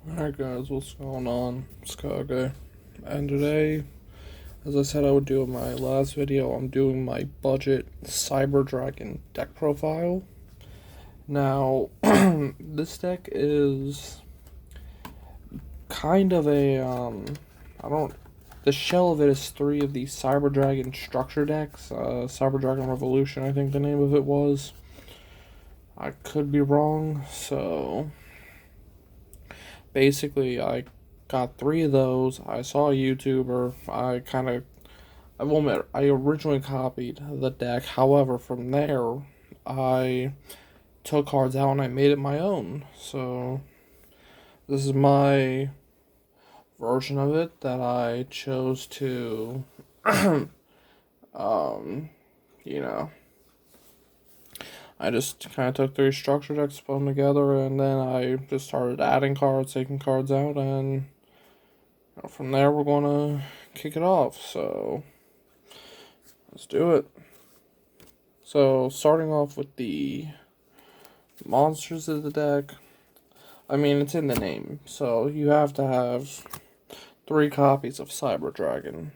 Alright guys, what's going on? It's Kage. And today, as I said I would do in my last video, I'm doing my budget Cyber Dragon deck profile. Now, this deck is kind of I don't, the shell of it is three of the Cyber Dragon structure decks. Cyber Dragon Revolution, I think the name of it was. I could be wrong, so basically I got three of those. I saw a YouTuber. I will admit, I originally copied the deck. However, from there, I took cards out and I made it my own. So, this is my version of it that I chose to, um, you know, I just kind of took three structure decks, put them together, and then I just started adding cards, taking cards out, and from there we're gonna kick it off. So let's do it. So starting off with the monsters of the deck. I mean, it's in the name, so you have to have three copies of Cyber Dragon.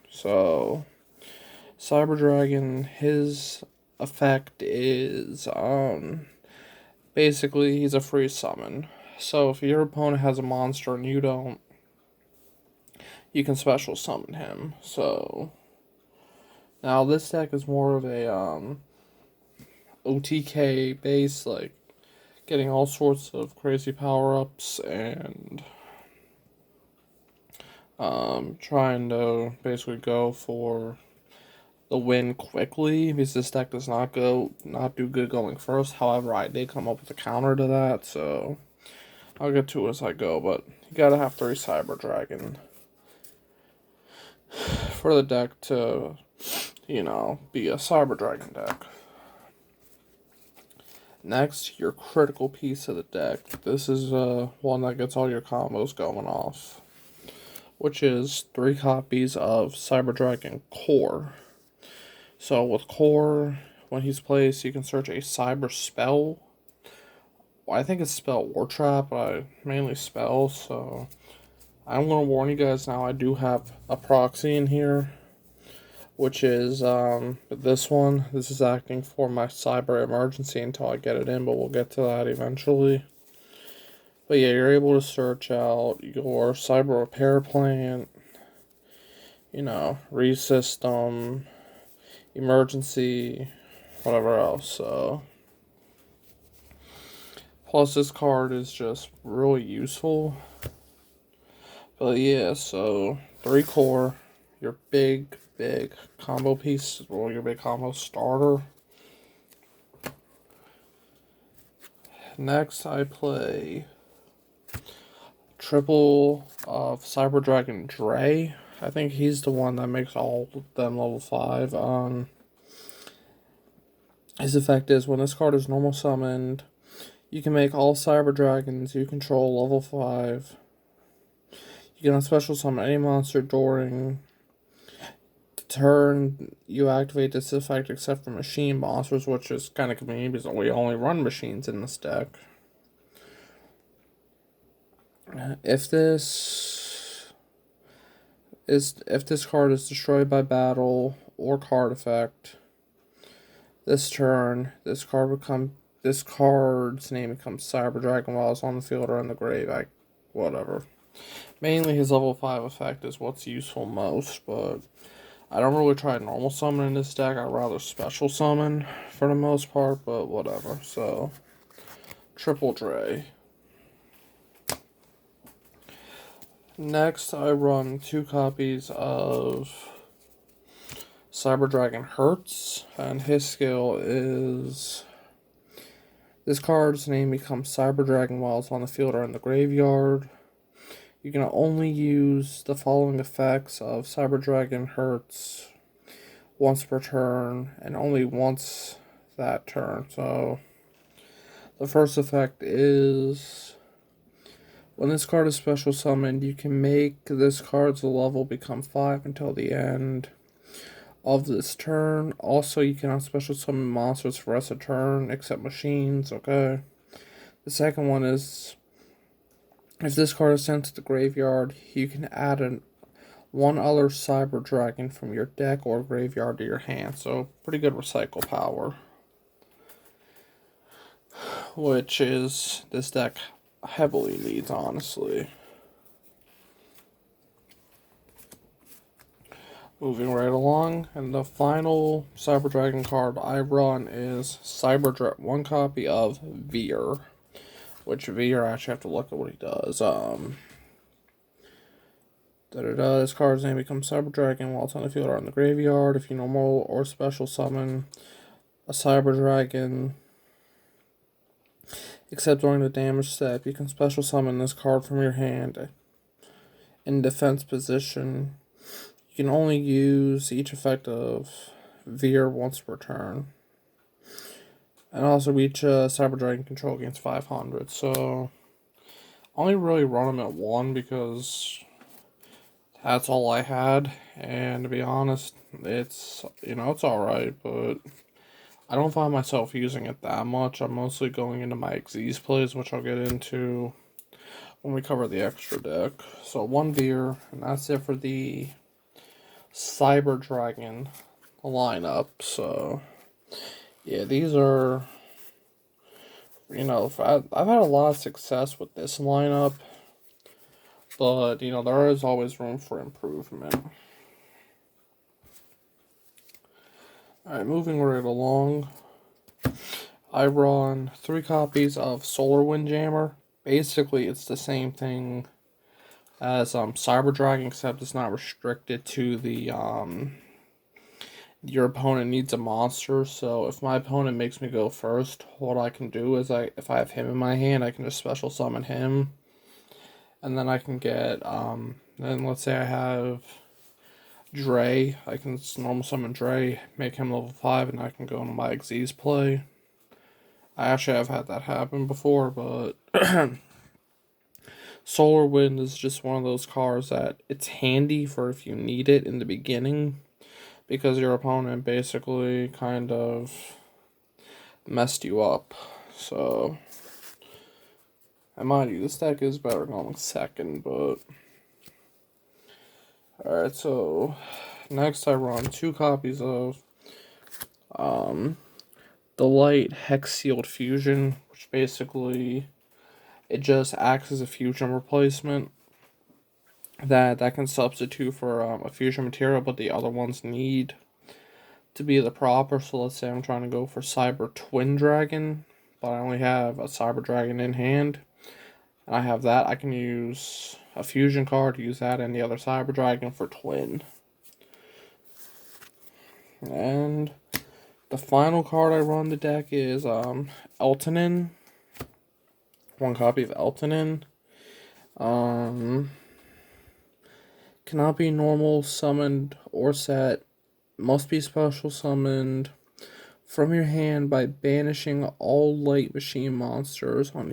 So Cyber Dragon, his effect is basically he's a free summon. So if your opponent has a monster and you don't, you can special summon him. So now this deck is more of a OTK base, like getting all sorts of crazy power ups and trying to basically go for the win quickly, because this deck does not do good going first. However, I did come up with a counter to that, so I'll get to it as I go. But you gotta have three Cyber Dragon for the deck to, be a Cyber Dragon deck. Next, your critical piece of the deck. This is one that gets all your combos going off, which is three copies of Cyber Dragon Core. So with Core, when he's placed, you can search a Cyber spell. Well, I think it's spell or trap, but I mainly spell, so I'm going to warn you guys now, I do have a proxy in here, which is this one. This is acting for my Cyber Emergency until I get it in, but we'll get to that eventually. But yeah, you're able to search out your Cyber Repair Plant, Resystem, Emergency, whatever else. So plus this card is just really useful. But yeah, so three core, your big combo piece, or your big combo starter. Next I play triple of Cyber Dragon Dre. I think he's the one that makes all of them level 5. His effect is when this card is normal summoned, you can make all Cyber Dragons you control level 5. You can special summon any monster during the turn you activate this effect except for machine monsters, which is kind of convenient because we only run machines in this deck. If this card is destroyed by battle or card effect, this turn, this card's name becomes Cyber Dragon while it's on the field or in the grave. Whatever. Mainly his level 5 effect is what's useful most, but I don't really try normal summon in this deck. I'd rather special summon for the most part, but whatever. So, triple Dre. Next, I run two copies of Cyber Dragon Hertz, and his skill is this card's name becomes Cyber Dragon while it's on the field or in the graveyard. You can only use the following effects of Cyber Dragon Hertz once per turn, and only once that turn. So, the first effect is when this card is special summoned, you can make this card's level become 5 until the end of this turn. Also, you cannot special summon monsters for the rest of the turn, except machines, okay? The second one is If this card is sent to the graveyard, you can add one other Cyber Dragon from your deck or graveyard to your hand. So pretty good recycle power, which is this deck heavily needs, honestly. Moving right along, and the final Cyber Dragon card I run is one copy of Veer, which Veer, I actually have to look at what he does. This card's name becomes Cyber Dragon while it's on the field or in the graveyard. If you normal or special summon a Cyber Dragon, except during the damage step, you can special summon this card from your hand in defense position. You can only use each effect of Veer once per turn. And also each Cyber Dragon control gains 500. So, I only really run them at 1 because that's all I had. And to be honest, it's alright, but I don't find myself using it that much. I'm mostly going into my Xyz plays, which I'll get into when we cover the extra deck. So 1 Veer, and that's it for the Cyber Dragon lineup. So yeah, these are, I've had a lot of success with this lineup, but there is always room for improvement. Alright, moving right along, I run 3 copies of Solar Windjammer. Basically it's the same thing as Cyber Dragon, except it's not restricted to the your opponent needs a monster. So if my opponent makes me go first, what I can do is if I have him in my hand, I can just special summon him, and then I can get then let's say I have Dre, I can normal summon Dre, make him level 5, and I can go into my Xyz play. I actually have had that happen before, but Solar Wind is just one of those cards that it's handy for if you need it in the beginning, because your opponent basically kind of messed you up. So, and mind you, this deck is better going second, but alright, so next I run 2 copies of the Light Hex Sealed Fusion, which basically it just acts as a fusion replacement that can substitute for a fusion material, but the other ones need to be the proper. So let's say I'm trying to go for Cyber Twin Dragon, but I only have a Cyber Dragon in hand, and I have that. I can use a fusion card, use that and the other Cyber Dragon for Twin. And the final card I run the deck is Eltanin. 1 copy of Eltanin. Cannot be normal summoned or set. Must be special summoned from your hand by banishing all light machine monsters from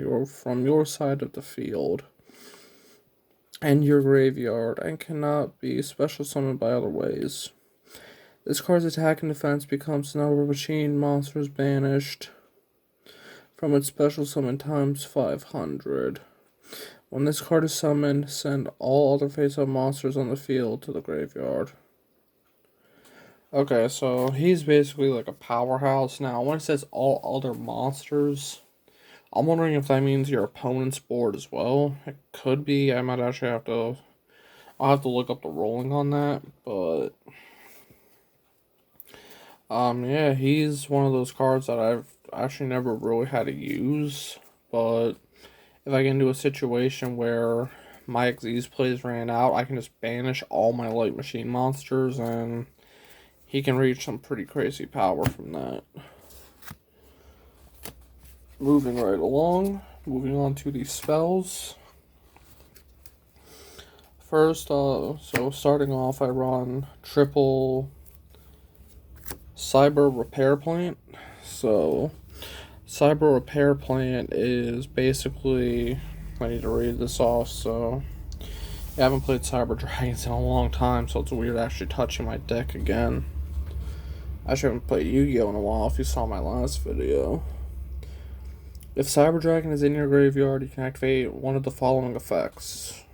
your side of the field and your graveyard, and cannot be special summoned by other ways. This card's attack and defense becomes the number of machine monsters banished from its special summon times 500. When this card is summoned, send all other face-up monsters on the field to the graveyard. Okay, so he's basically like a powerhouse. Now, when it says all other monsters, I'm wondering if that means your opponent's board as well. It could be. I might actually I'll have to look up the rolling on that, but yeah, he's one of those cards that I've actually never really had to use, but if I get into a situation where my Xyz plays ran out, I can just banish all my light machine monsters, and he can reach some pretty crazy power from that. Moving right along, moving on to the spells. First, so starting off, I run triple Cyber Repair Plant. So, Cyber Repair Plant is basically, I need to read this off, so I haven't played Cyber Dragons in a long time, so it's weird actually touching my deck again. I actually haven't played Yu-Gi-Oh! In a while if you saw my last video. If Cyber Dragon is in your graveyard, you can activate one of the following effects.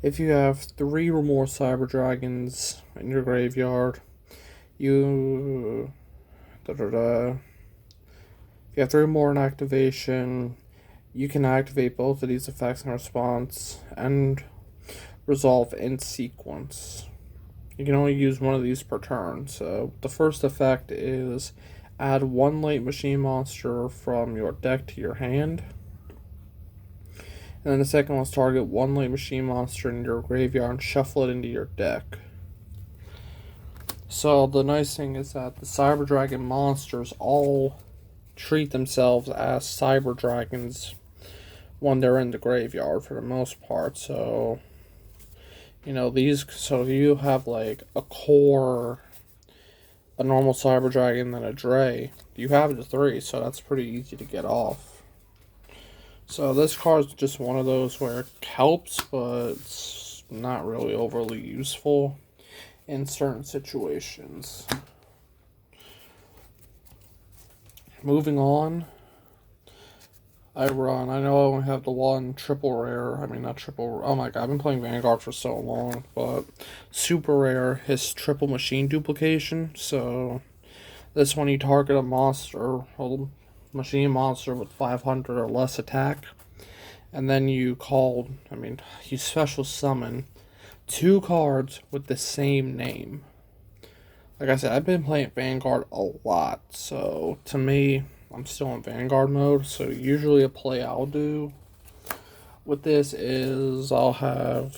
If you have 3 or more Cyber Dragons in your graveyard, you. If you have 3 or more in activation, you can activate both of these effects in response and resolve in sequence. You can only use one of these per turn. So the first effect is add 1 late machine monster from your deck to your hand. And then the second one is target 1 late machine monster in your graveyard and shuffle it into your deck. So the nice thing is that the Cyber Dragon monsters all treat themselves as Cyber Dragons when they're in the graveyard for the most part. So, so you have like a core, a normal Cyber Dragon, then a Dray. You have the 3, so that's pretty easy to get off. So this card's just one of those where it helps, but it's not really overly useful in certain situations. Moving on, I know I only have the one triple rare. I mean, not triple. Oh my god, I've been playing Vanguard for so long, but super rare his triple machine duplication. So this one, you target a monster, a machine monster with 500 or less attack, and then you special summon 2 cards with the same name. Like I said, I've been playing Vanguard a lot, so to me, I'm still in Vanguard mode. So usually a play I'll do with this is I'll have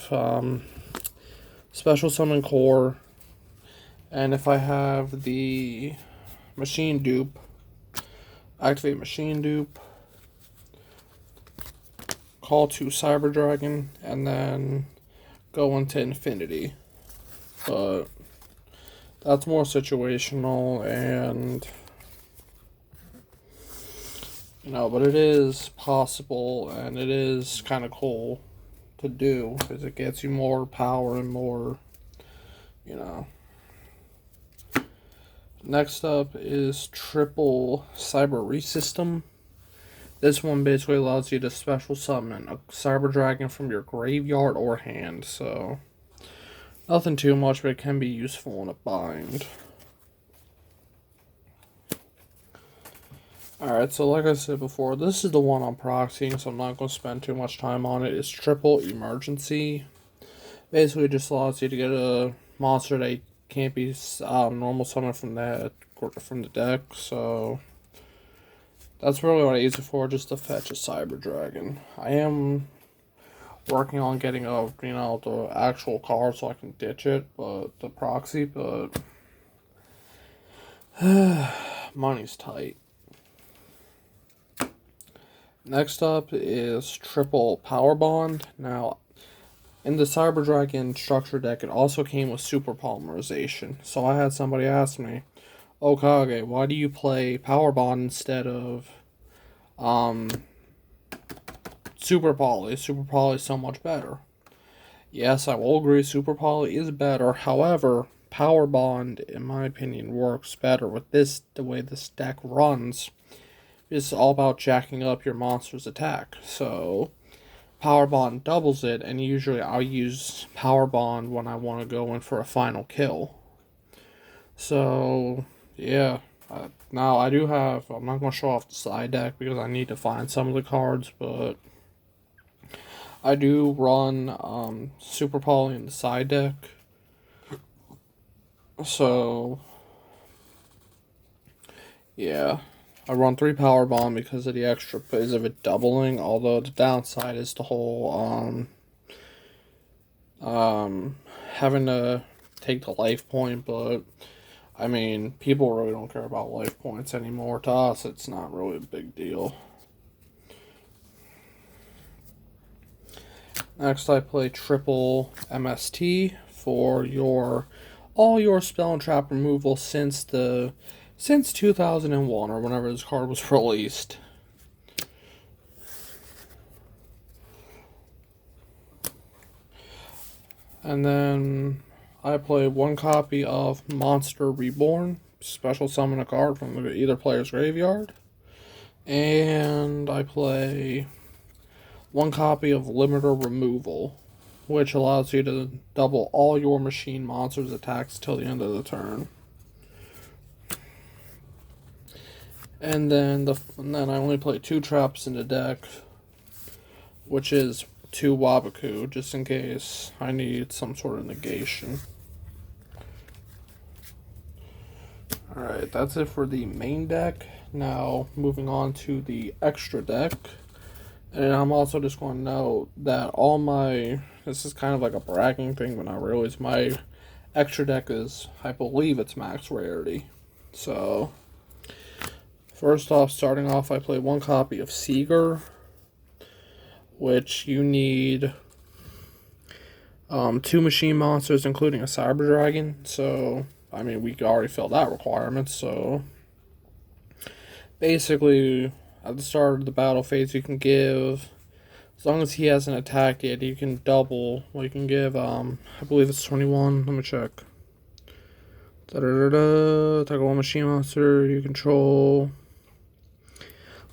special summon core, and if I have the machine dupe, activate machine dupe, call 2 Cyber Dragon, and then go into infinity. But that's more situational, and but it is possible, and it is kind of cool to do because it gets you more power and more, Next up is triple Cyber Resystem. This one basically allows you to special summon a Cyber Dragon from your graveyard or hand, so nothing too much, but it can be useful in a bind. Alright, so like I said before, this is the one I'm proxying, so I'm not going to spend too much time on it. It's triple emergency. Basically, it just allows you to get a monster that can't be normal summoned from the deck, so that's really what I use it for, just to fetch a Cyber Dragon. I am working on getting the actual card so I can ditch it, but the proxy, but money's tight. Next up is triple Power Bond. Now, in the Cyber Dragon structure deck, it also came with Super Polymerization. So I had somebody ask me, Okage, why do you play Power Bond instead of Super Poly? Super Poly is so much better. Yes, I will agree, Super Poly is better. However, Power Bond, in my opinion, works better with the way this deck runs. It's all about jacking up your monster's attack. So Power Bond doubles it, and usually I'll use Power Bond when I want to go in for a final kill. So yeah, now I'm not going to show off the side deck because I need to find some of the cards, but I do run Super Poly in the side deck. So yeah, I run 3 Power Bomb because of the extra phase of it doubling, although the downside is the whole having to take the life point, but I mean, people really don't care about life points anymore. To us, it's not really a big deal. Next, I play triple MST for all your spell and trap removal since 2001 or whenever this card was released. And then I play 1 copy of Monster Reborn. Special summon a card from either player's graveyard. And I play one copy of Limiter Removal, which allows you to double all your machine monsters' attacks till the end of the turn. And then I only play 2 traps in the deck, which is 2 Waboku, just in case I need some sort of negation. Alright, that's it for the main deck. Now, moving on to the extra deck. And I'm also just going to note that this is kind of like a bragging thing, but not really. My extra deck is, I believe it's max rarity. So, first off, starting off, I play 1 copy of Seeger, which you need 2 machine monsters, including a Cyber Dragon. So, I mean, we already filled that requirement. So, basically, at the start of the battle phase, you can give, as long as he hasn't attacked yet, you can double. Well, you can give, I believe it's 21. Let me check. Attack all machine monster you control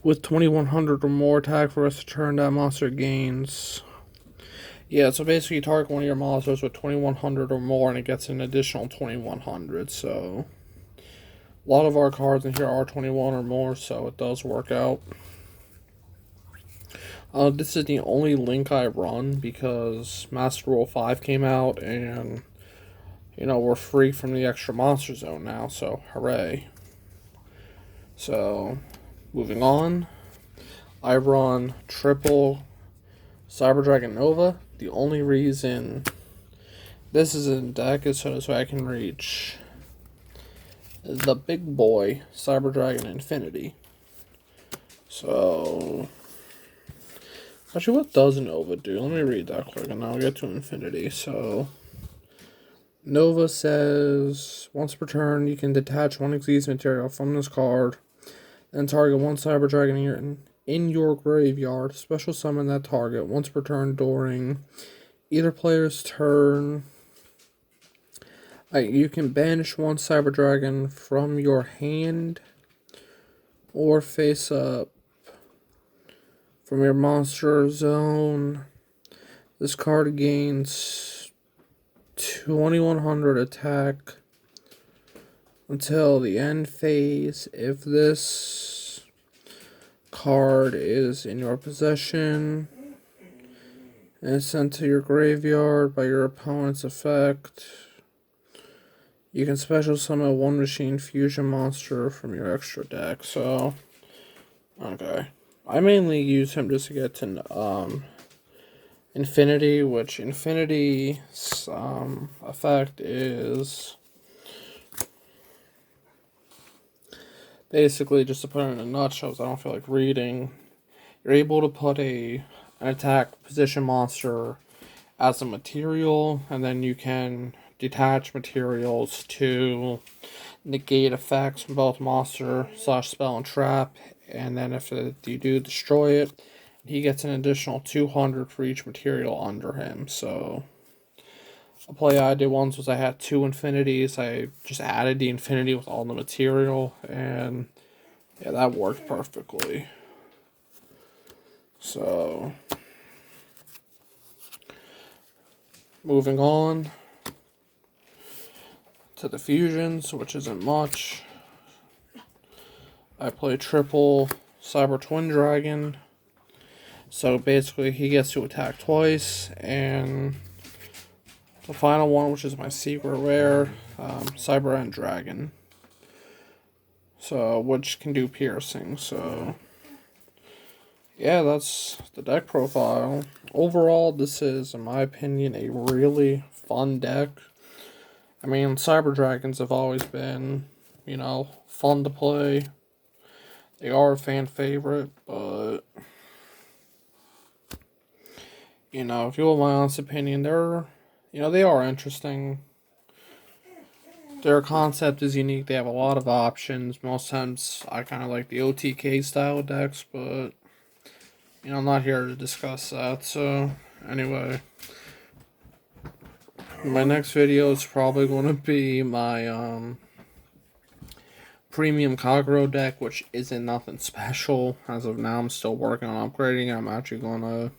with 2100 or more attack for the rest of the turn. That monster gains. Yeah, so basically you target one of your monsters with 2100 or more and it gets an additional 2100. So a lot of our cards in here are 21 or more, so it does work out. This is the only link I run because Master Rule 5 came out and, you know, we're free from the extra monster zone now, so hooray. So, moving on, I run triple Cyber Dragon Nova. The only reason this is in deck is so I can reach the big boy Cyber Dragon Infinity. So, actually, what does Nova do? Let me read that quick and I'll get to Infinity. So, Nova says, once per turn, you can detach 1 Xyz material from this card, then target 1 Cyber Dragon in your graveyard. Special summon that target once per turn during either player's turn. You can banish 1 Cyber Dragon from your hand or face up from your monster zone. This card gains 2100 attack until the end phase. If this card is in your possession and is sent to your graveyard by your opponent's effect, you can special summon 1 machine fusion monster from your extra deck. So, okay. I mainly use him just to get to Infinity, which Infinity's effect is basically, just to put it in a nutshell, I don't feel like reading, you're able to put an attack position monster as a material, and then you can detach materials to negate effects from both monster / spell and trap, and then if you do destroy it, he gets an additional 200 for each material under him. So a play I did once was I had 2 Infinities. I just added the Infinity with all the material, and yeah, that worked perfectly. So, moving on to the fusions, which isn't much. I play triple Cyber Twin Dragon. So basically he gets to attack twice, and the final one, which is my secret rare, Cyber End Dragon. So, which can do piercing. So, yeah, that's the deck profile. Overall, this is, in my opinion, a really fun deck. I mean, Cyber Dragons have always been, you know, fun to play. They are a fan favorite, but, you know, if you want my honest opinion, they are interesting. Their concept is unique. They have a lot of options. Most times, I kind of like the OTK style decks, but, you know, I'm not here to discuss that. So, anyway, my next video is probably going to be my premium Kagero deck, which isn't nothing special. As of now, I'm still working on upgrading. I'm actually going to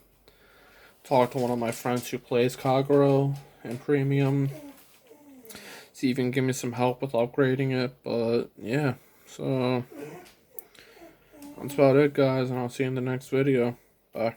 talk to one of my friends who plays Kagero and premium. See if he can give me some help with upgrading it. But yeah, so that's about it, guys, and I'll see you in the next video. Bye.